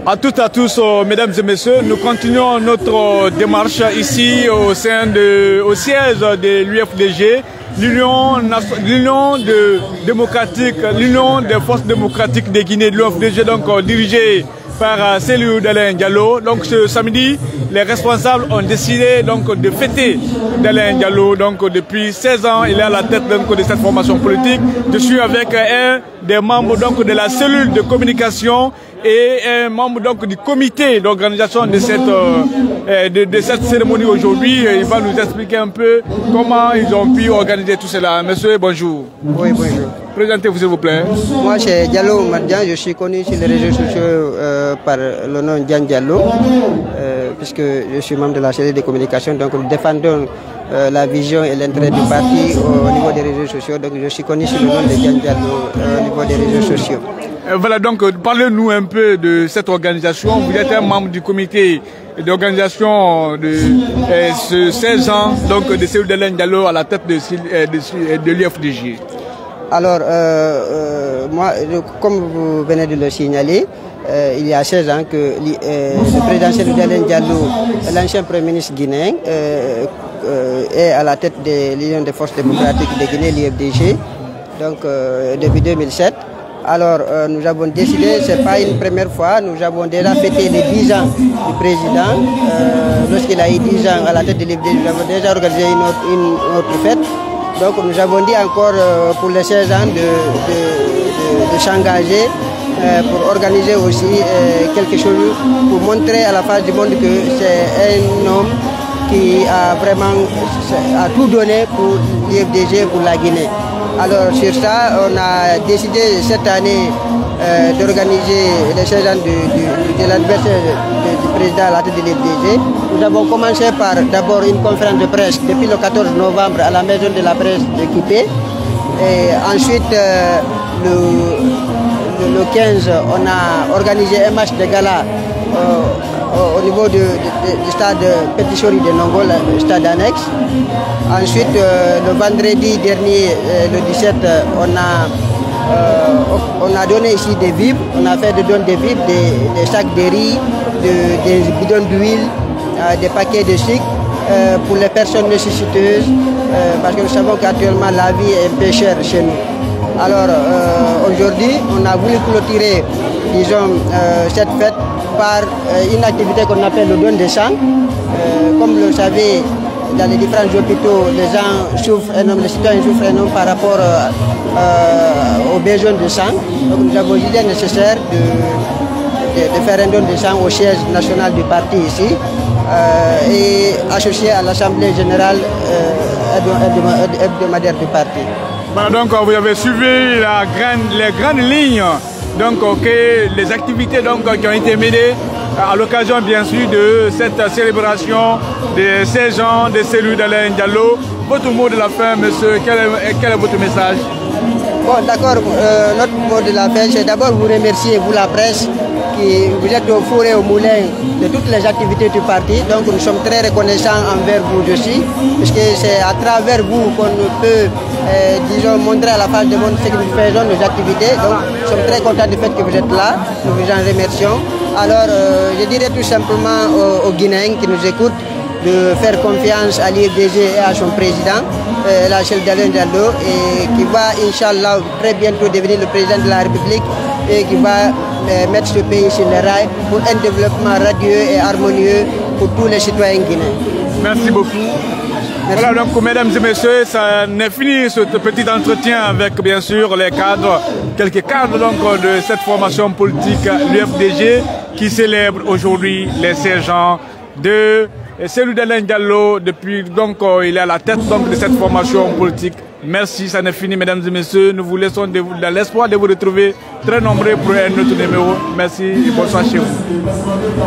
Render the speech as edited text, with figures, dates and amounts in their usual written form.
À toutes et à tous, mesdames et messieurs, nous continuons notre démarche ici au siège de l'UFDG, l'Union des forces démocratiques de Guinée, de l'UFDG, donc dirigée par Cellou Dalein Diallo. Donc ce samedi, les responsables ont décidé donc de fêter Dalein Diallo. Donc depuis 16 ans, il est à la tête donc, de cette formation politique. Je suis avec un des membres donc de la cellule de communication et un membre donc du comité d'organisation de cette cérémonie aujourd'hui. Il va nous expliquer un peu comment ils ont pu organiser tout cela. Monsieur, bonjour. Oui, bonjour. Présentez-vous s'il vous plaît. Moi, c'est Diallo Madian. Je suis connu sur les réseaux sociaux par le nom Dian Diallo, puisque je suis membre de la cellule de communication. Donc, nous défendons la vision et l'intérêt du parti au niveau des réseaux sociaux. Donc, je suis connu sur le nom de Dian Diallo au niveau des réseaux sociaux. Voilà, donc parlez-nous un peu de cette organisation. Vous êtes un membre du comité d'organisation de ce 16 ans, donc de Cellou Dalein Diallo à la tête de l'UFDG. Alors, moi, comme vous venez de le signaler, il y a 16 ans que le président Cellou Dalein Diallo, l'ancien Premier ministre guinéen, est à la tête de l'Union des forces démocratiques de Guinée, l'UFDG, donc depuis 2007. Alors, nous avons décidé, ce n'est pas une première fois, nous avons déjà fêté les 10 ans du président. Lorsqu'il a eu 10 ans à la tête de l'UFDG, nous avons déjà organisé une autre fête. Donc, nous avons dit encore pour les 16 ans de s'engager pour organiser aussi quelque chose, pour montrer à la face du monde que c'est un homme qui a vraiment tout donné pour l'UFDG, pour la Guinée. Alors sur ça, on a décidé cette année d'organiser les 16 ans de l'anniversaire du président à la tête de l'UFDG. Nous avons commencé par d'abord une conférence de presse depuis le 14 novembre à la maison de la presse de Kipé. Et ensuite, le 15, on a organisé un match de gala au niveau du stade Petit Chori de Nongol, le stade annexe. Ensuite, le vendredi dernier, le 17, on a donné ici des vivres, on a fait des dons de vivres, des sacs de riz, des bidons d'huile, des paquets de sucre pour les personnes nécessiteuses, parce que nous savons qu'actuellement la vie est un peu chère chez nous. Alors aujourd'hui, on a voulu clôturer, disons, cette fête par une activité qu'on appelle le don de sang. Comme vous le savez, dans les différents hôpitaux, les gens souffrent énormément, les citoyens souffrent énormément par rapport aux besoins de sang. Donc nous avons jugé nécessaire de faire un don de sang au siège national du parti ici et associé à l'Assemblée générale hebdomadaire du parti. Voilà, donc vous avez suivi les grandes lignes, donc les activités donc, qui ont été menées à l'occasion bien sûr de cette célébration des 16 ans de Cellou Dalein Diallo. Votre mot de la fin, monsieur, quel est votre message? Bon, d'accord, notre mot de la fin, c'est d'abord vous remercier, vous la presse, qui vous êtes au four et au moulin de toutes les activités du parti. Donc nous sommes très reconnaissants envers vous aussi, parce que c'est à travers vous qu'on peut, disons, montrer à la face du monde ce que nous faisons, nos activités. Donc nous sommes très contents du fait que vous êtes là, nous vous en remercions. Alors je dirais tout simplement aux Guinéens qui nous écoutent de faire confiance à l'UFDG et à son président, la Cellou Dalein Diallo, et qui va, Inch'Allah, très bientôt devenir le président de la République et qui va mettre ce pays sur les rails pour un développement radieux et harmonieux pour tous les citoyens guinéens. Merci beaucoup. Merci. Voilà donc mesdames et messieurs, ça n'est fini ce petit entretien avec bien sûr les cadres, quelques cadres donc de cette formation politique, l'UFDG, qui célèbre aujourd'hui les 16 ans de Cellou Dalein Diallo. Depuis donc il est à la tête donc de cette formation politique. Merci, ça n'est fini mesdames et messieurs. Nous vous laissons dans l'espoir de vous retrouver très nombreux pour un autre numéro. Merci et bonsoir chez vous.